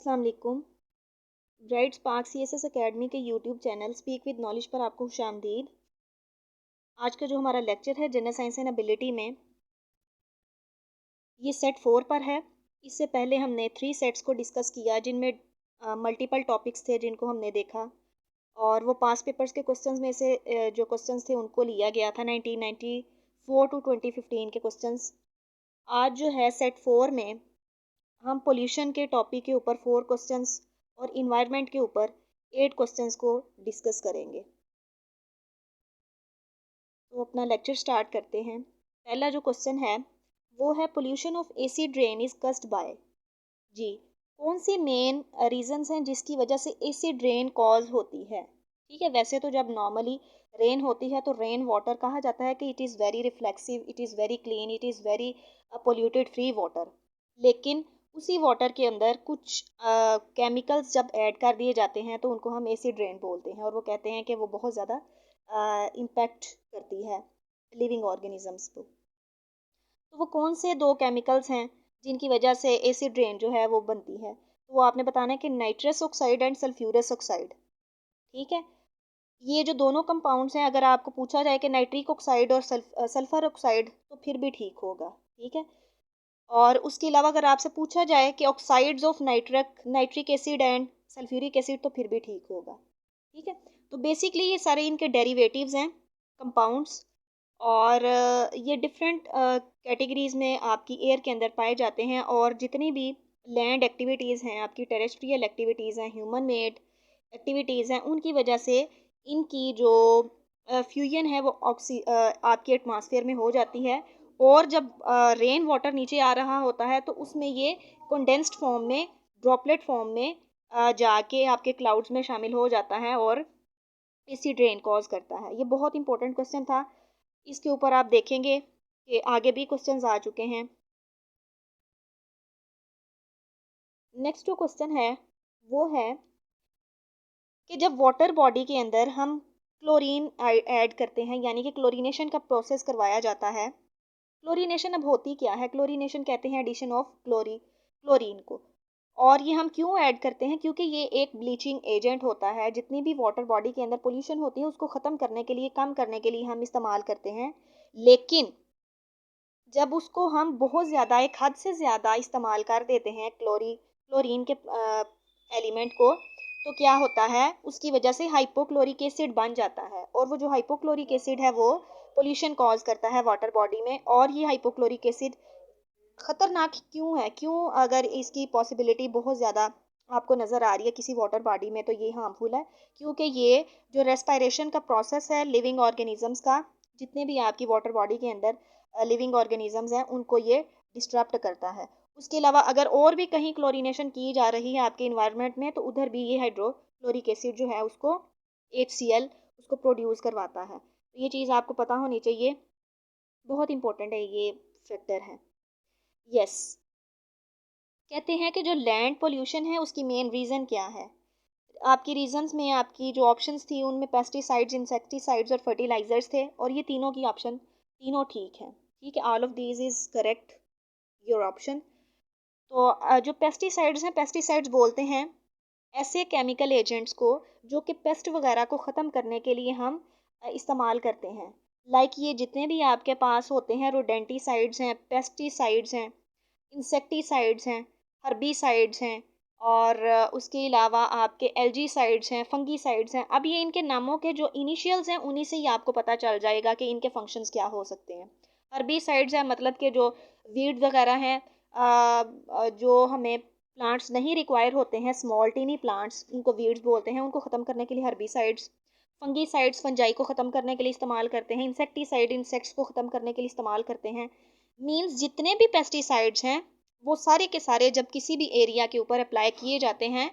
अस्सलाम वालेकुम। Bright spark CSS academy के YouTube channel speak with knowledge पर आपको खुशामदीद। आज का जो हमारा लेक्चर है जनरल साइंस एंड एबिलिटी में, ये सेट 4 पर है। इससे पहले हमने 3 सेट्स को डिस्कस किया जिनमें मल्टीपल टॉपिक्स थे जिनको हमने देखा, और वो पास पेपर्स के क्वेश्चंस में से जो क्वेश्चंस थे उनको लिया गया था 1994 टू 2015 के क्वेश्चंस। आज जो है सेट 4 में हम पोल्यूशन के टॉपिक के ऊपर 4 क्वेश्चंस और इन्वायरमेंट के ऊपर 8 क्वेश्चंस को डिस्कस करेंगे। तो अपना लेक्चर स्टार्ट करते हैं। पहला जो क्वेश्चन है वो है pollution of AC drain is caused by. जी, कौन सी मेन रीजंस हैं जिसकी वजह से एसी ड्रेन कॉज होती है। ठीक है, वैसे तो जब नॉर्मली रेन होती है तो रेन वाटर कहा जाता है कि it is very reflexive, it is very clean, it is very polluted free water. लेकिन उसी वाटर के अंदर कुछ केमिकल्स जब ऐड कर दिए जाते हैं तो उनको हम एसिड रेन बोलते हैं, और वो कहते हैं कि वो बहुत ज़्यादा इम्पैक्ट करती है लिविंग ऑर्गेनिजम्स को। तो वो कौन से दो केमिकल्स हैं जिनकी वजह से एसिड रेन जो है वो बनती है। तो वो आपने बताना है कि nitrous oxide and sulphurous oxide. ठीक है, ये जो दोनों कंपाउंड्स हैं, अगर आपको पूछा जाए कि नाइट्रिक ऑक्साइड और सल्फर ऑक्साइड, तो फिर भी ठीक होगा। ठीक है, और उसके अलावा अगर आपसे पूछा जाए कि oxides of nitric acid and sulphuric acid, तो फिर भी ठीक होगा। ठीक है, तो बेसिकली ये सारे इनके डेरिवेटिव्स हैं, कंपाउंड्स, और ये डिफरेंट कैटेगरीज में आपकी एयर के अंदर पाए जाते हैं। और जितनी भी लैंड एक्टिविटीज़ हैं, आपकी टेरेस्ट्रियल एक्टिविटीज़ हैं, ह्यूमन मेड एक्टिविटीज़ हैं, उनकी वजह से इनकी जो फ्यूजन है वो आपके एटमॉस्फेयर में हो जाती है। और जब रेन वाटर नीचे आ रहा होता है तो उसमें ये कंडेंस्ड फॉर्म में, ड्रॉपलेट फॉर्म में जाके आपके क्लाउड्स में शामिल हो जाता है और एसिड रेन कॉज करता है। ये बहुत इंपॉर्टेंट क्वेश्चन था। इसके ऊपर आप देखेंगे कि आगे भी क्वेश्चंस आ चुके हैं। नेक्स्ट जो क्वेश्चन है वो है कि जब वाटर बॉडी के अंदर हम क्लोरीन ऐड करते हैं, यानी कि क्लोरीनेशन का प्रोसेस करवाया जाता है। क्लोरीनेशन अब होती क्या है? क्लोरीनेशन कहते हैं एडिशन ऑफ क्लोरीन को। और ये हम क्यों ऐड करते हैं? क्योंकि ये एक ब्लीचिंग एजेंट होता है। जितनी भी वाटर बॉडी के अंदर पोल्यूशन होती है उसको ख़त्म करने के लिए, कम करने के लिए हम इस्तेमाल करते हैं। लेकिन जब उसको हम बहुत ज़्यादा, एक हद से ज़्यादा इस्तेमाल कर देते हैं क्लोरीन के एलिमेंट को, तो क्या होता है, उसकी वजह से हाइपोक्लोरिक एसिड बन जाता है। और वो जो हाइपोक्लोरिक एसिड है वो पोल्यूशन कॉज करता है वाटर बॉडी में। और ये हाइपोक्लोरिक एसिड ख़तरनाक क्यों है? क्यों, अगर इसकी पॉसिबिलिटी बहुत ज़्यादा आपको नज़र आ रही है किसी वाटर बॉडी में, तो ये हार्मफुल है। क्योंकि ये जो रेस्पिरेशन का प्रोसेस है लिविंग ऑर्गेनिजम्स का, जितने भी आपकी वाटर बॉडी के अंदर लिविंग ऑर्गेनिजम्स हैं, उनको ये डिस्टर्ब करता है। उसके अलावा अगर और भी कहीं क्लोरीनेशन की जा रही है आपके इन्वायरमेंट में, तो उधर भी ये हाइड्रोक्लोरिक एसिड जो है उसको HCl उसको प्रोड्यूस करवाता है। तो ये चीज़ आपको पता होनी चाहिए, बहुत इंपॉर्टेंट है, ये फैक्टर है। यस, कहते हैं कि जो लैंड पोल्यूशन है उसकी मेन रीज़न क्या है। आपकी रीजंस में, आपकी जो ऑप्शंस थी उनमें पेस्टिसाइड्स, इंसेक्टिसाइड्स और फर्टिलाइजर्स थे, और ये तीनों की ऑप्शन तीनों ठीक है। ठीक है, all of these is correct your option. तो जो पेस्टिसाइड्स हैं, पेस्टिसाइड्स बोलते हैं ऐसे केमिकल एजेंट्स को जो कि पेस्ट वगैरह को ख़त्म करने के लिए हम इस्तेमाल करते हैं। लाइक ये जितने भी आपके पास होते हैं, रोडेंटिसाइड्स हैं, पेस्टिसाइड्स हैं, इंसेक्टिसाइड्स हैं, हर्बिसाइड्स हैं, और उसके अलावा आपके एल्जीसाइड्स हैं, फंगीसाइड्स हैं। अब ये इनके नामों के जो इनिशियल्स हैं उन्हीं से ही आपको पता चल जाएगा कि इनके फंक्शंस क्या हो सकते हैं। हर्बिसाइड्स हैं मतलब कि जो वीड वगैरह हैं, जो हमें प्लांट्स नहीं रिक्वायर होते हैं, स्मॉल टीनी प्लांट्स, इनको वीड्स बोलते हैं, उनको ख़त्म करने के लिए हर्बिसाइड्स। फंगीसाइड्स फंजाई को ख़त्म करने के लिए इस्तेमाल करते हैं। इंसेक्टिसाइड इंसेक्ट्स को ख़त्म करने के लिए इस्तेमाल करते हैं। मीन्स जितने भी पेस्टिसाइड्स हैं वो सारे के सारे जब किसी भी एरिया के ऊपर अप्लाई किए जाते हैं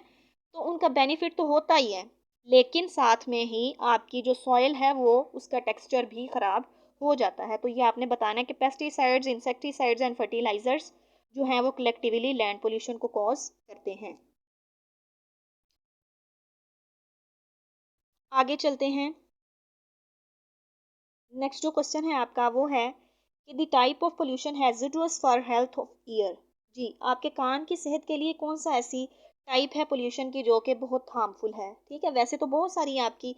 तो उनका बेनिफिट तो होता ही है, लेकिन साथ में ही आपकी जो सॉइल है वो, उसका टेक्सचर भी ख़राब हो जाता है। तो ये आपने बताना है कि पेस्टिसाइड्स, इंसेक्टिसाइड्स एंड फर्टिलाइजर्स जो हैं वो कलेक्टिवली लैंड पोल्यूशन को कॉज करते हैं। आगे चलते हैं। नेक्स्ट जो क्वेश्चन है आपका वो है कि the type of pollution hazardous for health of ear. जी, आपके कान की सेहत के लिए कौन सा ऐसी टाइप है पोल्यूशन की जो कि बहुत हार्मफुल है। ठीक है, वैसे तो बहुत सारी आपकी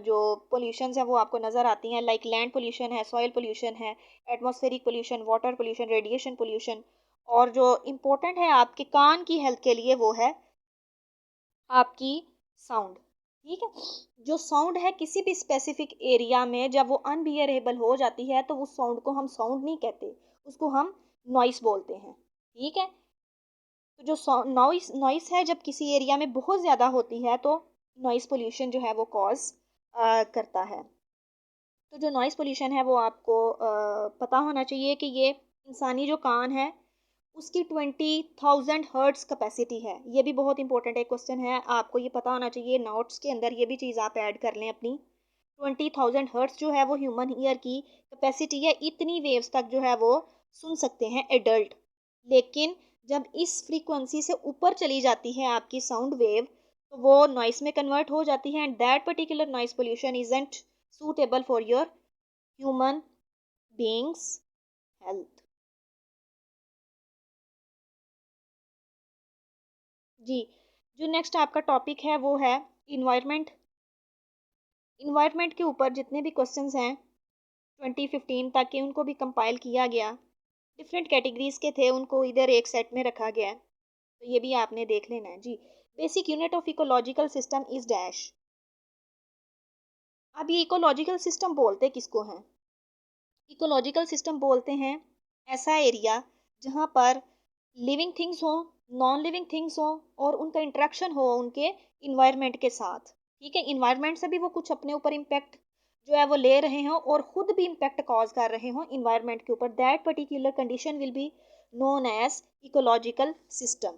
जो पोल्यूशंस है वो आपको नज़र आती हैं, लाइक लैंड पोल्यूशन है, सॉइल पोल्यूशन है, atmospheric pollution, water pollution, radiation pollution, और जो इम्पोर्टेंट है आपके कान की हेल्थ के लिए वो है आपकी साउंड। ठीक है, जो साउंड है किसी भी स्पेसिफिक एरिया में जब वो अनबियरेबल हो जाती है तो उस साउंड को हम साउंड नहीं कहते, उसको हम नॉइस बोलते हैं। ठीक है, तो जो नॉइस नॉइस है जब किसी एरिया में बहुत ज़्यादा होती है तो नॉइस पोल्यूशन जो है वो कॉज करता है। तो जो नॉइस पोल्यूशन है वो आपको पता होना चाहिए कि ये इंसानी जो कान है उसकी 20,000 हर्ट्स कैपेसिटी है। ये भी बहुत इंपॉर्टेंट एक क्वेश्चन है, आपको ये पता होना चाहिए। नोट्स के अंदर ये भी चीज़ आप ऐड कर लें अपनी। 20,000 हर्ट्स जो है वो ह्यूमन ईयर की कैपेसिटी है, इतनी वेव्स तक जो है वो सुन सकते हैं एडल्ट। लेकिन जब इस फ्रीक्वेंसी से ऊपर चली जाती है आपकी साउंड वेव तो वो नॉइस में कन्वर्ट हो जाती है, and that particular noise pollution isn't suitable for your human beings health. जी, जो नेक्स्ट आपका टॉपिक है वो है इन्वायरमेंट। इन्वायरमेंट के ऊपर जितने भी क्वेश्चंस हैं 2015 तक के उनको भी कंपाइल किया गया, डिफरेंट कैटेगरीज के थे, उनको इधर एक सेट में रखा गया है, तो ये भी आपने देख लेना है। जी, basic unit of ecological system is dash. अब ये इकोलॉजिकल सिस्टम बोलते किसको हैं? इकोलॉजिकल सिस्टम बोलते हैं ऐसा एरिया जहाँ पर लिविंग थिंग्स हो, नॉन लिविंग थिंग्स हो, और उनका इंटरेक्शन हो उनके इन्वायरमेंट के साथ। ठीक है, इन्वायरमेंट से भी वो कुछ अपने ऊपर इम्पेक्ट जो है वो ले रहे हों और खुद भी इम्पेक्ट कॉज कर रहे हों इन्वायरमेंट के ऊपर, that particular condition will be known as ecological system.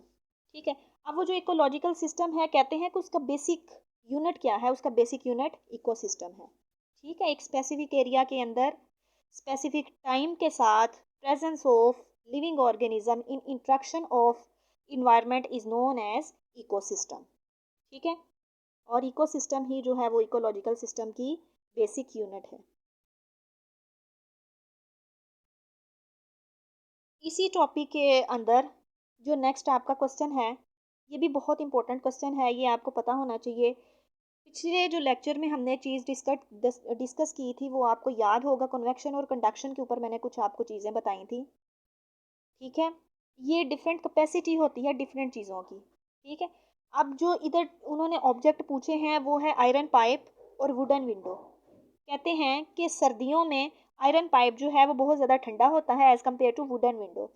ठीक है, अब वो जो इकोलॉजिकल सिस्टम है कहते हैं कि उसका बेसिक यूनिट क्या है? उसका बेसिक यूनिट इकोसिस्टम है। ठीक है, एक स्पेसिफिक एरिया के अंदर स्पेसिफिक टाइम के साथ presence of living organism in interaction of environment is known as ecosystem. ठीक है, और इकोसिस्टम ही जो है वो इकोलॉजिकल सिस्टम की बेसिक यूनिट है। इसी टॉपिक के अंदर जो नेक्स्ट आपका क्वेश्चन है ये भी बहुत इंपॉर्टेंट क्वेश्चन है, ये आपको पता होना चाहिए। पिछले जो लेक्चर में हमने चीज़ डिस्कस की थी वो आपको याद होगा, कन्वेक्शन और कंडक्शन के ऊपर मैंने कुछ आपको चीज़ें बताई थी। ठीक है, ये डिफरेंट कैपेसिटी होती है डिफरेंट चीज़ों की। ठीक है, अब जो इधर उन्होंने ऑब्जेक्ट पूछे हैं वो है आयरन पाइप और वुडन विंडो। कहते हैं कि सर्दियों में आयरन पाइप जो है वो बहुत ज़्यादा ठंडा होता है as compare to wooden window.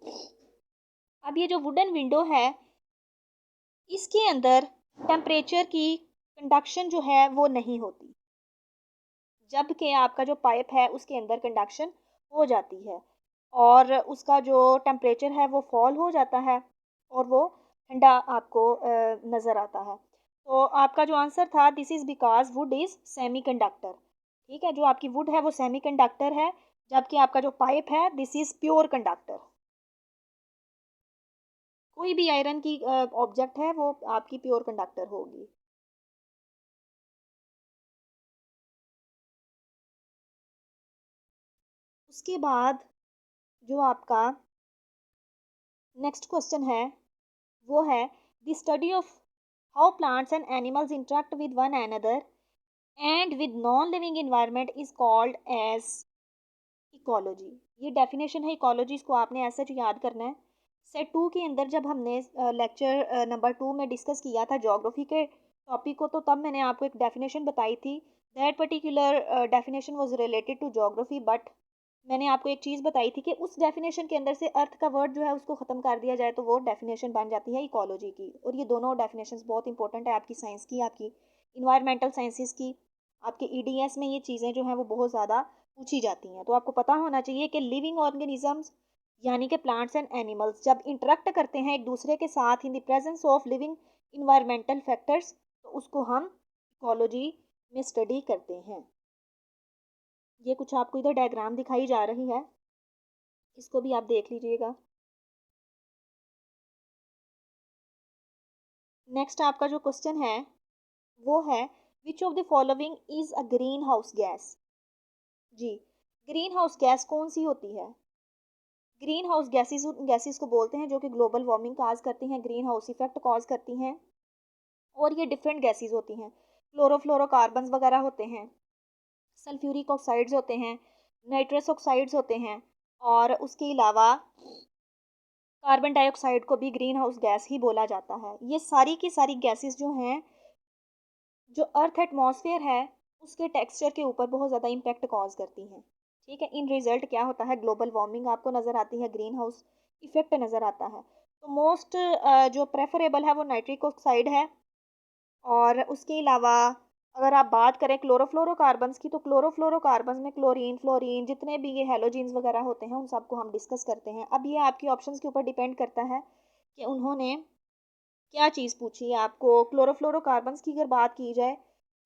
अब ये जो वुडन विंडो है इसके अंदर टेम्परेचर की कंडक्शन जो है वो नहीं होती, जबकि आपका जो पाइप है उसके अंदर कंडक्शन हो जाती है और उसका जो टेम्परेचर है वो फॉल हो जाता है और वो ठंडा आपको नज़र आता है। तो आपका जो आंसर था this is because would is semi conductor. ठीक है, जो आपकी वुड है वो सेमी कंडक्टर है, जबकि आपका जो पाइप है दिस इज़ प्योर कंडक्टर। कोई भी आयरन की ऑब्जेक्ट है वो आपकी प्योर कंडक्टर होगी। उसके बाद जो आपका नेक्स्ट क्वेश्चन है वो है the study of how plants and animals interact with one another and with non living environment is called as ecology. ये डेफिनेशन है इकोलॉजी, इसको आपने ऐसा याद करना है। सेट 2 के अंदर जब हमने लेक्चर नंबर 2 में डिस्कस किया था ज्योग्राफी के टॉपिक को, तो तब मैंने आपको एक डेफिनेशन बताई थी। That particular definition was related to geography, but मैंने आपको एक चीज़ बताई थी कि उस डेफिनेशन के अंदर से अर्थ का वर्ड जो है उसको ख़त्म कर दिया जाए तो वो डेफिनेशन बन जाती है इकोलॉजी की। और ये दोनों डेफिनेशंस बहुत इंपॉर्टेंट है आपकी साइंस की, आपकी इन्वायरमेंटल साइंसेस की। आपके ईडीएस में ये चीज़ें जो हैं वो बहुत ज़्यादा पूछी जाती हैं, तो आपको पता होना चाहिए कि लिविंग ऑर्गेनिजम्स यानी कि प्लांट्स एंड एनिमल्स जब इंटरेक्ट करते हैं एक दूसरे के साथ in the presence of living environmental factors तो उसको हम इकोलॉजी में स्टडी करते हैं। ये कुछ आपको इधर डायग्राम दिखाई जा रही है, इसको भी आप देख लीजिएगा। नेक्स्ट आपका जो क्वेश्चन है वो है which of the following is a green house gas. जी, ग्रीन हाउस गैस कौन सी होती है? ग्रीन हाउस गैसेस गैसेस को बोलते हैं जो कि ग्लोबल वार्मिंग काज करती हैं, ग्रीन हाउस इफेक्ट कॉज करती हैं। और ये डिफरेंट गैसेस होती हैं, क्लोरोफ्लोरोकार्बन्स वगैरह होते हैं, सल्फ्यूरिक ऑक्साइड्स होते हैं, नाइट्रस ऑक्साइड्स होते हैं, और उसके अलावा कार्बन डाइऑक्साइड को भी ग्रीन हाउस गैस ही बोला जाता है। ये सारी की सारी गैसेस जो हैं, जो अर्थ एटमॉस्फेयर है उसके टेक्सचर के ऊपर बहुत ज़्यादा इम्पैक्ट कॉज करती हैं। ठीक है, इन रिजल्ट क्या होता है, ग्लोबल वार्मिंग आपको नज़र आती है, ग्रीन हाउस इफेक्ट नज़र आता है। तो मोस्ट जो प्रेफरेबल है वो नाइट्रिक ऑक्साइड है। और उसके अलावा अगर आप बात करें क्लोरोफ्लोरोकार्बन्स की, तो क्लोरोफ्लोरोकार्बन्स में क्लोरीन, फ्लोरीन, जितने भी ये हेलोजीन्स वगैरह होते हैं उन सबको हम डिस्कस करते हैं। अब ये आपकी ऑप्शंस के ऊपर डिपेंड करता है कि उन्होंने क्या चीज़ पूछी है आपको। क्लोरोफ्लोरोकार्बन्स की अगर बात की जाए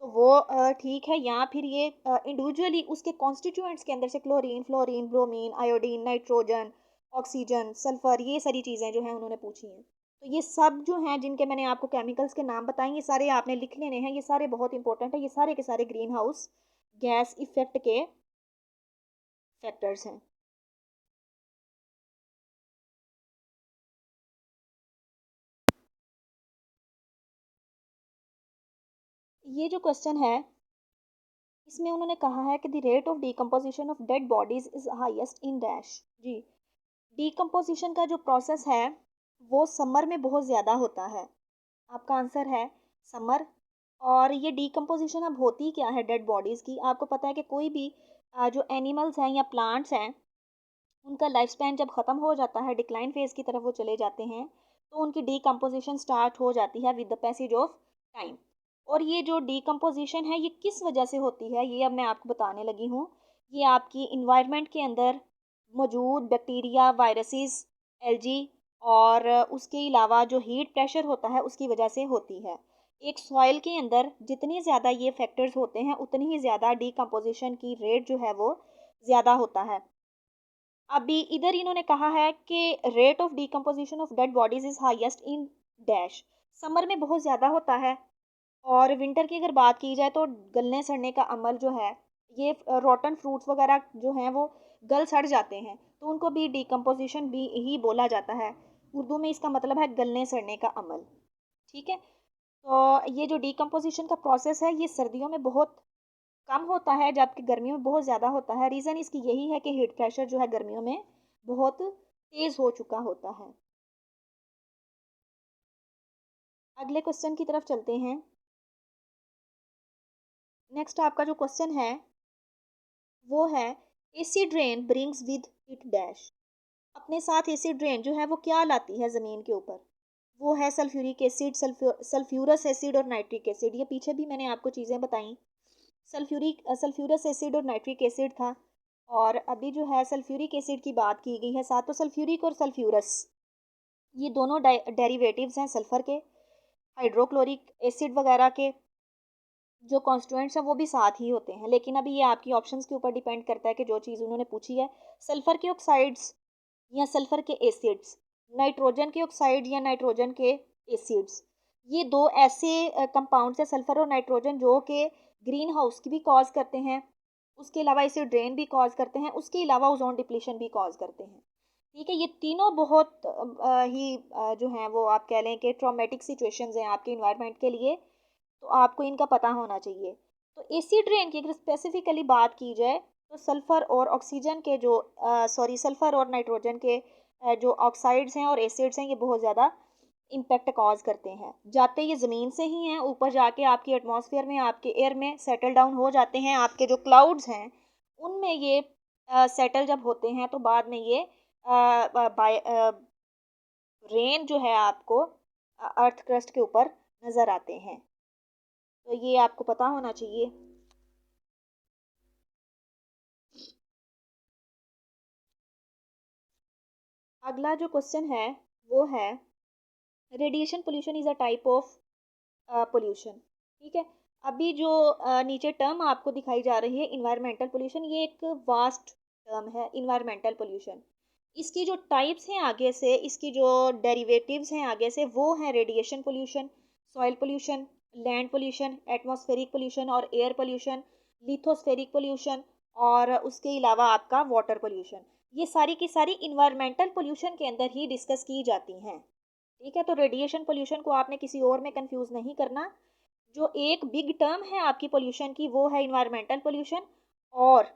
तो वो ठीक है, या फिर ये इंडिविजुअली उसके कॉन्स्टिट्यूएंट्स के अंदर से chlorine, fluorine, bromine, iodine, nitrogen, oxygen, sulphur, ये सारी चीज़ें जो हैं उन्होंने पूछी हैं। तो ये सब जो हैं जिनके मैंने आपको केमिकल्स के नाम बताए, ये सारे आपने लिख लेने हैं, ये सारे बहुत इंपॉर्टेंट है, ये सारे के सारे ग्रीन हाउस गैस इफेक्ट के फैक्टर्स हैं। ये जो क्वेश्चन है इसमें उन्होंने कहा है कि the rate of decomposition of dead bodies is highest in dash. जी, डिकम्पोजिशन का जो प्रोसेस है वो समर में बहुत ज़्यादा होता है। आपका आंसर है समर। और ये डिकम्पोजिशन अब होती क्या है डेड बॉडीज़ की, आपको पता है कि कोई भी जो एनिमल्स हैं या प्लांट्स हैं उनका लाइफ स्पैन जब ख़त्म हो जाता है, डिक्लाइन फेज़ की तरफ वो चले जाते हैं, तो उनकी डिकम्पोजिशन स्टार्ट हो जाती है with the passage of time. और ये जो डिकम्पोजिशन है ये किस वजह से होती है, ये अब मैं आपको बताने लगी हूँ। ये आपकी इन्वायरमेंट के अंदर मौजूद बैक्टीरिया, वायरसेस, एल्जी, और उसके अलावा जो हीट प्रेशर होता है उसकी वजह से होती है। एक सॉइल के अंदर जितनी ज़्यादा ये फैक्टर्स होते हैं उतनी ही ज़्यादा डिकम्पोजिशन की रेट जो है वो ज़्यादा होता है। अभी इधर इन्होंने कहा है कि rate of decomposition of dead bodies is highest in dash. Summer में बहुत ज़्यादा होता है। और विंटर की अगर बात की जाए तो गलने सड़ने का अमल जो है, ये रोटन फ्रूट्स वगैरह जो हैं वो गल सड़ जाते हैं, तो उनको भी डिकम्पोजिशन भी ही बोला जाता है। उर्दू में इसका मतलब है गलने सड़ने का अमल। ठीक है, तो ये जो डिकम्पोजिशन का प्रोसेस है ये सर्दियों में बहुत कम होता है जबकि गर्मियों में बहुत ज़्यादा होता है। रीज़न इसकी यही है कि हीट प्रेशर जो है गर्मियों में बहुत तेज़ हो चुका होता है। अगले क्वेश्चन की तरफ चलते हैं। नेक्स्ट आपका जो क्वेश्चन है वो है, acid rain brings with it dash. अपने साथ एसिड रेन जो है वो क्या लाती है ज़मीन के ऊपर। वो है सल्फ्यूरिक एसिड, सल्फ्यूरस एसिड और नाइट्रिक एसिड। ये पीछे भी मैंने आपको चीज़ें बताई। सल्फ्यूरस एसिड और नाइट्रिक एसिड था, और अभी जो है सल्फ्यूरिक एसिड की बात की गई है। साथ तो सल्फ्यूरिक और सल्फ्यूरस ये दोनों डेरिवेटिव्स हैं सल्फ़र के। हाइड्रोक्लोरिक एसिड वगैरह के जो कॉन्स्टिट्यूएंट्स हैं वो भी साथ ही होते हैं, लेकिन अभी ये आपकी ऑप्शंस के ऊपर डिपेंड करता है कि जो चीज़ उन्होंने पूछी है। सल्फ़र के ऑक्साइड्स या सल्फ़र के एसिड्स, नाइट्रोजन के ऑक्साइड या नाइट्रोजन के एसिड्स, ये दो ऐसे कंपाउंड्स हैं सल्फ़र और नाइट्रोजन जो कि ग्रीन हाउस की भी कॉज करते हैं, उसके अलावा एसिड ड्रेन भी कॉज करते हैं, उसके अलावा ओजोन डिप्लीशन भी कॉज करते हैं। ठीक है, ये तीनों बहुत जो हैं वो आप कह लें कि ट्रॉमेटिक सिचुएशंस हैं आपके इन्वायरमेंट के लिए, तो आपको इनका पता होना चाहिए। तो एसिड रेन की अगर स्पेसिफिकली बात की जाए तो सल्फ़र और ऑक्सीजन के जो सल्फ़र और नाइट्रोजन के जो ऑक्साइड्स हैं और एसिड्स हैं ये बहुत ज़्यादा इम्पैक्ट कॉज करते हैं। जाते ये ज़मीन से ही हैं, ऊपर जाके आपके एटमॉस्फेयर में, आपके एयर में सेटल डाउन हो जाते हैं। आपके जो क्लाउड्स हैं उनमें ये सेटल जब होते हैं तो बाद में ये बाय रेन जो है आपको अर्थ क्रस्ट के ऊपर नज़र आते हैं। तो ये आपको पता होना चाहिए। अगला जो क्वेश्चन है वो है, radiation pollution is a type of pollution. ठीक है, अभी जो नीचे टर्म आपको दिखाई जा रही है इन्वायरमेंटल पोल्यूशन, ये एक वास्ट टर्म है इन्वायरमेंटल पोल्यूशन। इसकी जो टाइप्स हैं आगे से, इसकी जो डेरिवेटिव्स हैं आगे से, वो हैं radiation pollution, soil pollution, land pollution, atmospheric pollution और एयर पोल्यूशन, लिथोस्फेरिक पोल्यूशन, और उसके अलावा आपका वाटर पोल्यूशन। ये सारी की सारी इन्वायरमेंटल पोल्यूशन के अंदर ही डिस्कस की जाती हैं। ठीक है, तो रेडिएशन पोल्यूशन को आपने किसी और में कंफ्यूज नहीं करना। जो एक बिग टर्म है आपकी पोल्यूशन की वो है इन्वायरमेंटल पोल्यूशन, और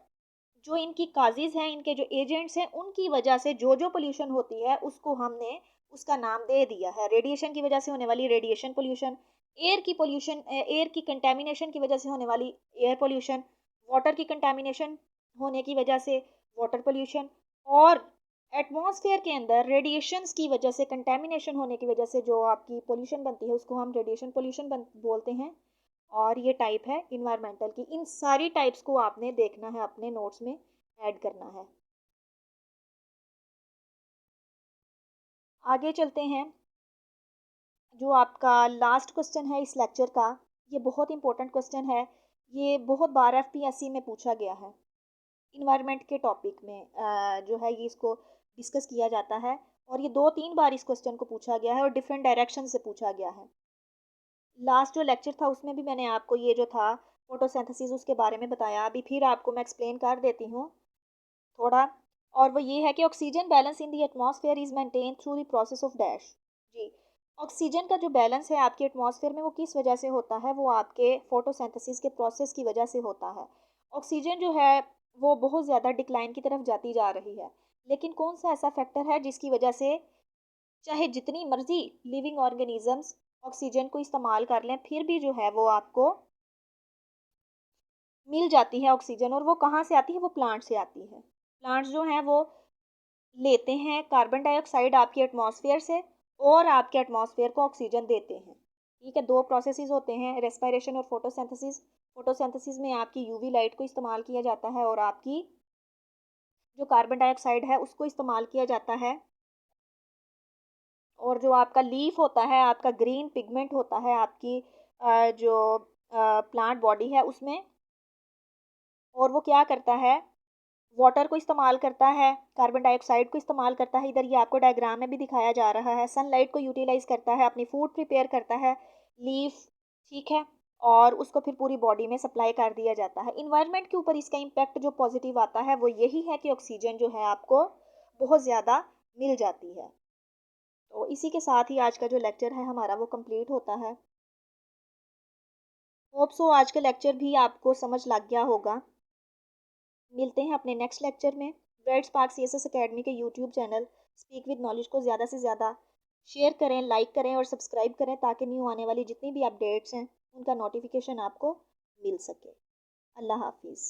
जो इनकी काजेज हैं, इनके जो एजेंट्स हैं, उनकी वजह से जो पोल्यूशन होती है उसको हमने उसका नाम दे दिया है। रेडिएशन की वजह से होने वाली रेडिएशन पोल्यूशन, एयर की पोल्यूशन, एयर की कंटेमिनेशन की वजह से होने वाली एयर पोल्यूशन, वाटर की कंटेमिनेशन होने की वजह से वाटर पोल्यूशन, और एटमॉस्फेयर के अंदर रेडिएशंस की वजह से कंटेमिनेशन होने की वजह से जो आपकी पोल्यूशन बनती है उसको हम रेडिएशन पोल्यूशन बोलते हैं। और ये टाइप है इन्वायरमेंटल की। इन सारी टाइप्स को आपने देखना है, अपने नोट्स में ऐड करना है। आगे चलते हैं। जो आपका लास्ट क्वेश्चन है इस लेक्चर का, ये बहुत इंपॉर्टेंट क्वेश्चन है। ये बहुत बार एफपीएससी में पूछा गया है। इन्वायरमेंट के टॉपिक में जो है ये इसको डिस्कस किया जाता है, और ये 2-3 बार इस क्वेश्चन को पूछा गया है और डिफरेंट डायरेक्शन से पूछा गया है। लास्ट जो लेक्चर था उसमें भी मैंने आपको ये जो था फोटोसिंथेसिस उसके बारे में बताया। अभी फिर आपको मैं एक्सप्लेन कर देती हूँ थोड़ा। और वो ये है कि oxygen balance in the atmosphere is maintain through the process of dash. जी, ऑक्सीजन का जो बैलेंस है आपके एटमॉस्फेयर में वो किस वजह से होता है? वो आपके फोटोसिंथेसिस के प्रोसेस की वजह से होता है। ऑक्सीजन जो है वो बहुत ज़्यादा डिक्लाइन की तरफ जाती जा रही है, लेकिन कौन सा ऐसा फैक्टर है जिसकी वजह से चाहे जितनी मर्जी लिविंग ऑर्गेनिजम्स ऑक्सीजन को इस्तेमाल कर लें फिर भी जो है वो आपको मिल जाती है ऑक्सीजन? और वो कहाँ से आती है? वो प्लांट से आती है। प्लांट्स जो हैं वो लेते हैं कार्बन डाइऑक्साइड आपके एटमॉस्फेयर से और आपके एटमॉस्फेयर को ऑक्सीजन देते हैं। ठीक है, दो प्रोसेसेस होते हैं, रेस्पिरेशन और फोटोसिंथेसिस। फोटोसिंथेसिस में आपकी यूवी लाइट को इस्तेमाल किया जाता है और आपकी जो कार्बन डाइऑक्साइड है उसको इस्तेमाल किया जाता है। और जो आपका लीफ होता है, आपका ग्रीन पिगमेंट होता है आपकी जो प्लांट बॉडी है उसमें, और वो क्या करता है? वाटर को इस्तेमाल करता है, कार्बन डाइऑक्साइड को इस्तेमाल करता है। इधर ये आपको डायग्राम में भी दिखाया जा रहा है। सनलाइट को यूटिलाइज करता है, अपनी फूड प्रिपेयर करता है, लीफ। ठीक है, और उसको फिर पूरी बॉडी में सप्लाई कर दिया जाता है। इन्वायरमेंट के ऊपर इसका इम्पैक्ट जो पॉजिटिव आता है वो यही है कि ऑक्सीजन जो है आपको बहुत ज़्यादा मिल जाती है। तो इसी के साथ ही आज का जो लेक्चर है हमारा वो कंप्लीट होता है। होप सो आज का लेक्चर भी आपको समझ लग गया होगा। मिलते हैं अपने नेक्स्ट लेक्चर में। ब्राइट स्पार्क सीएसएस एकेडमी के YouTube channel speak with knowledge को ज़्यादा से ज़्यादा शेयर करें, लाइक करें और सब्सक्राइब करें, ताकि न्यू आने वाली जितनी भी अपडेट्स हैं उनका नोटिफिकेशन आपको मिल सके। अल्लाह हाफिज़।